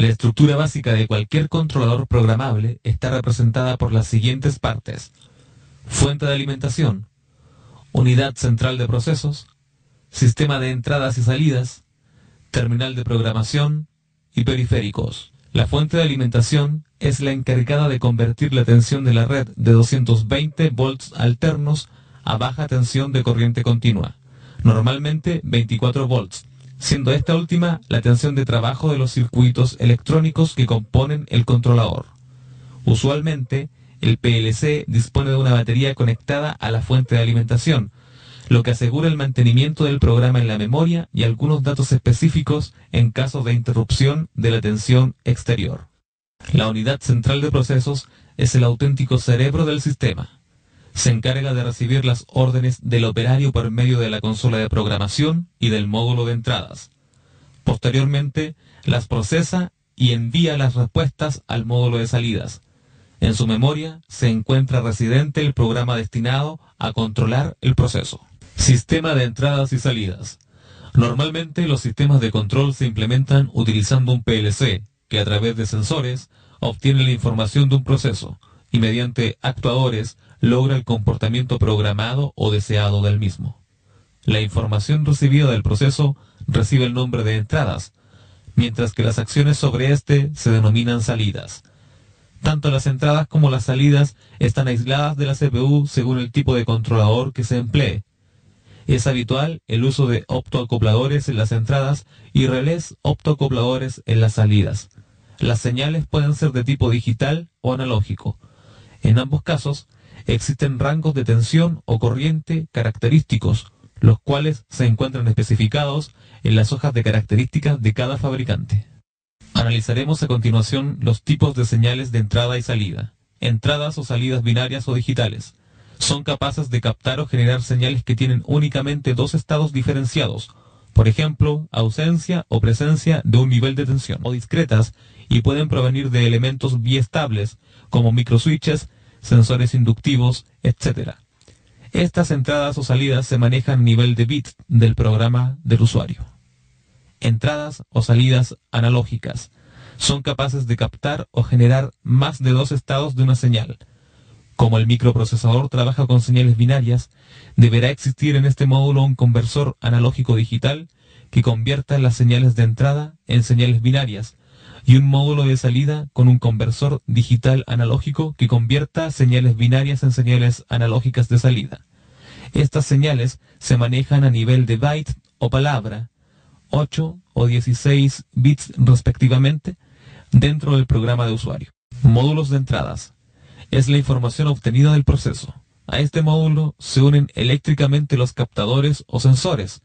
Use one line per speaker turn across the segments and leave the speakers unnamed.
La estructura básica de cualquier controlador programable está representada por las siguientes partes: fuente de alimentación, unidad central de procesos, sistema de entradas y salidas, terminal de programación y periféricos. La fuente de alimentación es la encargada de convertir la tensión de la red de 220 volts alternos a baja tensión de corriente continua, normalmente 24 volts, siendo esta última la tensión de trabajo de los circuitos electrónicos que componen el controlador. Usualmente, el PLC dispone de una batería conectada a la fuente de alimentación, lo que asegura el mantenimiento del programa en la memoria y algunos datos específicos en caso de interrupción de la tensión exterior. La unidad central de procesos es el auténtico cerebro del sistema. Se encarga de recibir las órdenes del operario por medio de la consola de programación y del módulo de entradas. Posteriormente, las procesa y envía las respuestas al módulo de salidas. En su memoria se encuentra residente el programa destinado a controlar el proceso. Sistema de entradas y salidas. Normalmente los sistemas de control se implementan utilizando un PLC, que a través de sensores obtiene la información de un proceso y mediante actuadores logra el comportamiento programado o deseado del mismo. La información recibida del proceso recibe el nombre de entradas, mientras que las acciones sobre éste se denominan salidas. Tanto las entradas como las salidas están aisladas de la CPU según el tipo de controlador que se emplee. Es habitual el uso de optoacopladores en las entradas y relés optoacopladores en las salidas. Las señales pueden ser de tipo digital o analógico. En ambos casos, existen rangos de tensión o corriente característicos, los cuales se encuentran especificados en las hojas de características de cada fabricante. Analizaremos a continuación los tipos de señales de entrada y salida. Entradas o salidas binarias o digitales. Son capaces de captar o generar señales que tienen únicamente dos estados diferenciados, por ejemplo, ausencia o presencia de un nivel de tensión, o discretas, y pueden provenir de elementos biestables, como microswitches, sensores inductivos, etc. Estas entradas o salidas se manejan a nivel de bit del programa del usuario. Entradas o salidas analógicas. Son capaces de captar o generar más de dos estados de una señal. Como el microprocesador trabaja con señales binarias, deberá existir en este módulo un conversor analógico digital que convierta las señales de entrada en señales binarias y un módulo de salida con un conversor digital analógico que convierta señales binarias en señales analógicas de salida. Estas señales se manejan a nivel de byte o palabra, 8 o 16 bits respectivamente, dentro del programa de usuario. Módulos de entradas. Es la información obtenida del proceso. A este módulo se unen eléctricamente los captadores o sensores,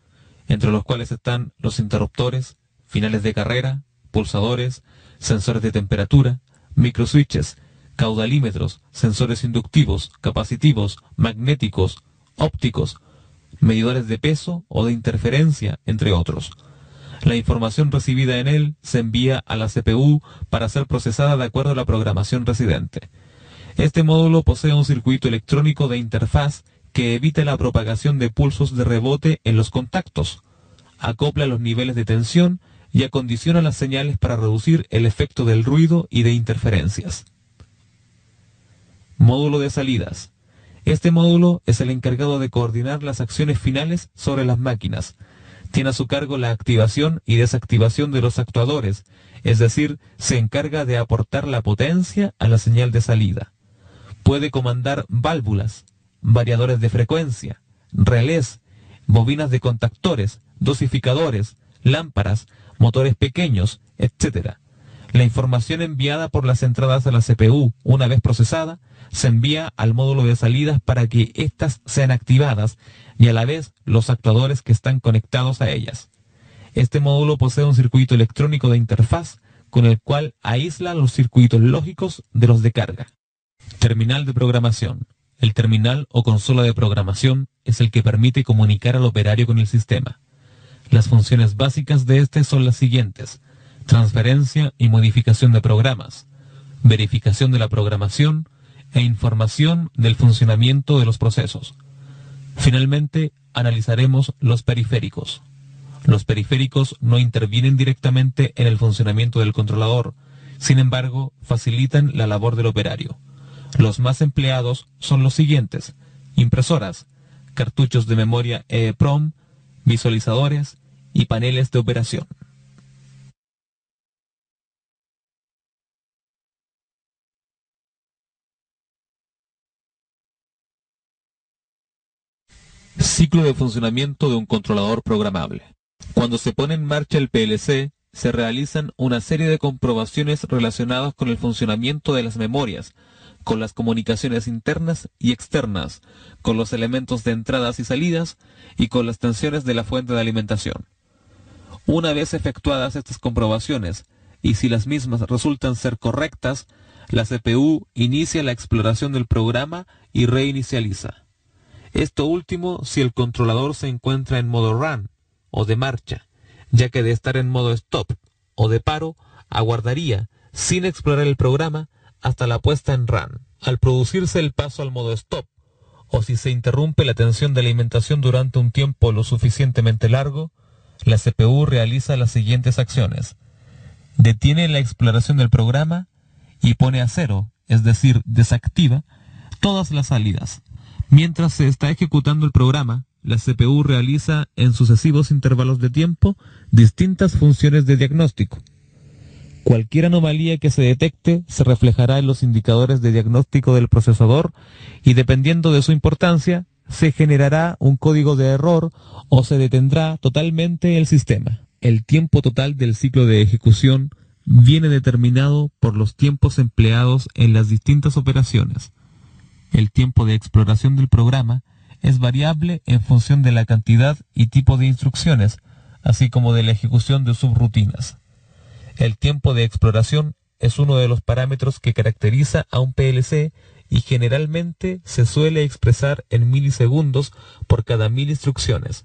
entre los cuales están los interruptores, finales de carrera, pulsadores, sensores de temperatura, microswitches, caudalímetros, sensores inductivos, capacitivos, magnéticos, ópticos, medidores de peso o de interferencia, entre otros. La información recibida en él se envía a la CPU para ser procesada de acuerdo a la programación residente. Este módulo posee un circuito electrónico de interfaz que evita la propagación de pulsos de rebote en los contactos, acopla los niveles de tensión y acondiciona las señales para reducir el efecto del ruido y de interferencias. Módulo de salidas. Este módulo es el encargado de coordinar las acciones finales sobre las máquinas. Tiene a su cargo la activación y desactivación de los actuadores, es decir, se encarga de aportar la potencia a la señal de salida. Puede comandar válvulas, variadores de frecuencia, relés, bobinas de contactores, dosificadores, lámparas, motores pequeños, etc. La información enviada por las entradas a la CPU, una vez procesada, se envía al módulo de salidas para que éstas sean activadas y a la vez los actuadores que están conectados a ellas. Este módulo posee un circuito electrónico de interfaz con el cual aísla los circuitos lógicos de los de carga. Terminal de programación. El terminal o consola de programación es el que permite comunicar al operario con el sistema. Las funciones básicas de este son las siguientes: transferencia y modificación de programas, verificación de la programación e información del funcionamiento de los procesos. Finalmente, analizaremos los periféricos. Los periféricos no intervienen directamente en el funcionamiento del controlador, sin embargo, facilitan la labor del operario. Los más empleados son los siguientes: impresoras, cartuchos de memoria EEPROM, visualizadores y paneles de operación. Ciclo de funcionamiento de un controlador programable. Cuando se pone en marcha el PLC, se realizan una serie de comprobaciones relacionadas con el funcionamiento de las memorias, con las comunicaciones internas y externas, con los elementos de entradas y salidas y con las tensiones de la fuente de alimentación. Una vez efectuadas estas comprobaciones, y si las mismas resultan ser correctas, la CPU inicia la exploración del programa y reinicializa. Esto último si el controlador se encuentra en modo run o de marcha, ya que de estar en modo stop o de paro, aguardaría, sin explorar el programa, hasta la puesta en run. Al producirse el paso al modo stop, o si se interrumpe la tensión de alimentación durante un tiempo lo suficientemente largo, la CPU realiza las siguientes acciones: detiene la exploración del programa y pone a cero, es decir, desactiva, todas las salidas. Mientras se está ejecutando el programa, la CPU realiza en sucesivos intervalos de tiempo distintas funciones de diagnóstico. Cualquier anomalía que se detecte se reflejará en los indicadores de diagnóstico del procesador y, dependiendo de su importancia, se generará un código de error o se detendrá totalmente el sistema. El tiempo total del ciclo de ejecución viene determinado por los tiempos empleados en las distintas operaciones. El tiempo de exploración del programa es variable en función de la cantidad y tipo de instrucciones, así como de la ejecución de subrutinas. El tiempo de exploración es uno de los parámetros que caracteriza a un PLC y generalmente se suele expresar en milisegundos por cada 1000 instrucciones.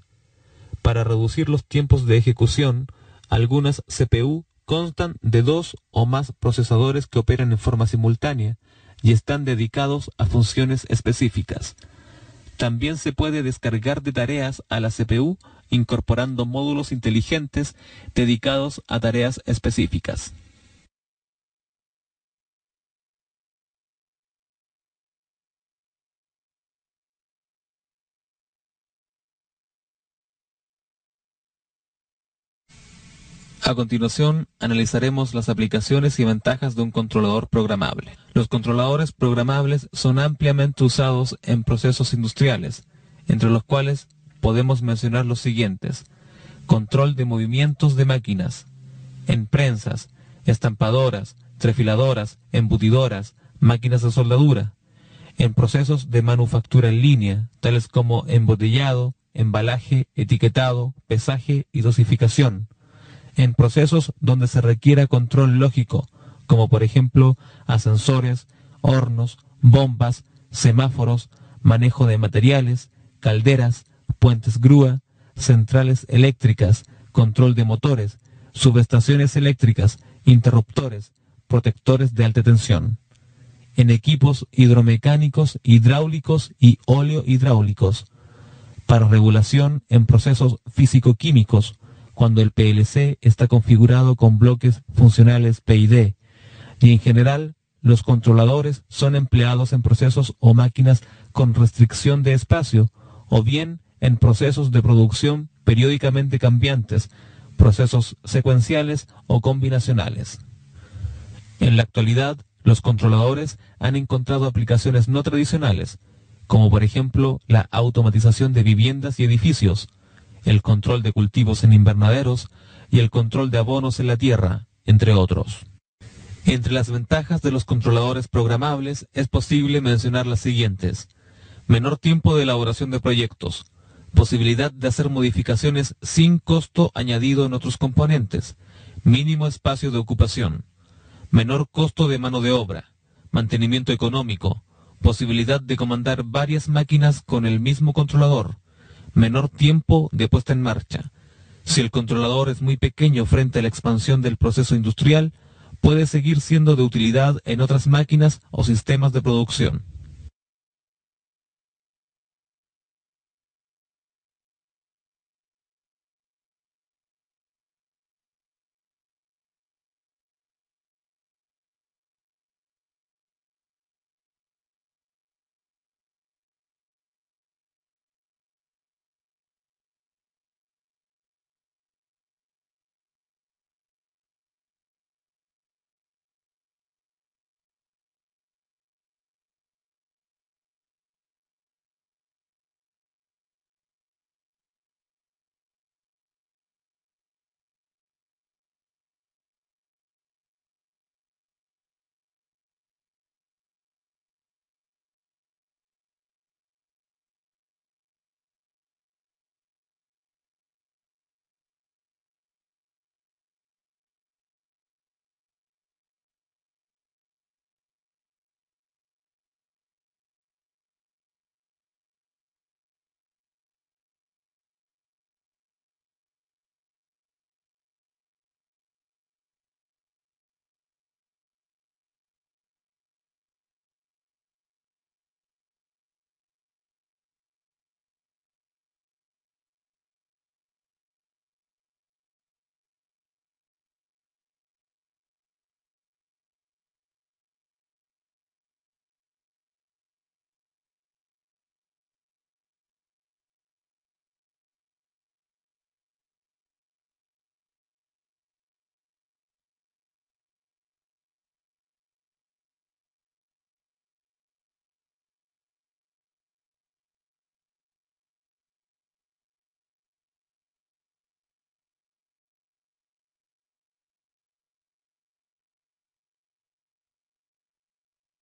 Para reducir los tiempos de ejecución, algunas CPU constan de 2 o más procesadores que operan en forma simultánea y están dedicados a funciones específicas. También se puede descargar de tareas a la CPU incorporando módulos inteligentes dedicados a tareas específicas. A continuación, analizaremos las aplicaciones y ventajas de un controlador programable. Los controladores programables son ampliamente usados en procesos industriales, entre los cuales podemos mencionar los siguientes: control de movimientos de máquinas, en prensas, estampadoras, trefiladoras, embutidoras, máquinas de soldadura, en procesos de manufactura en línea, tales como embotellado, embalaje, etiquetado, pesaje y dosificación, en procesos donde se requiera control lógico, como por ejemplo ascensores, hornos, bombas, semáforos, manejo de materiales, calderas, puentes grúa, centrales eléctricas, control de motores, subestaciones eléctricas, interruptores, protectores de alta tensión, en equipos hidromecánicos, hidráulicos y oleohidráulicos, para regulación en procesos físico-químicos, cuando el PLC está configurado con bloques funcionales PID, y en general los controladores son empleados en procesos o máquinas con restricción de espacio, o bien en procesos de producción periódicamente cambiantes, procesos secuenciales o combinacionales. En la actualidad, los controladores han encontrado aplicaciones no tradicionales, como por ejemplo la automatización de viviendas y edificios, el control de cultivos en invernaderos y el control de abonos en la tierra, entre otros. Entre las ventajas de los controladores programables es posible mencionar las siguientes: menor tiempo de elaboración de proyectos, posibilidad de hacer modificaciones sin costo añadido en otros componentes, mínimo espacio de ocupación, menor costo de mano de obra, mantenimiento económico, posibilidad de comandar varias máquinas con el mismo controlador, menor tiempo de puesta en marcha. Si el controlador es muy pequeño frente a la expansión del proceso industrial, puede seguir siendo de utilidad en otras máquinas o sistemas de producción.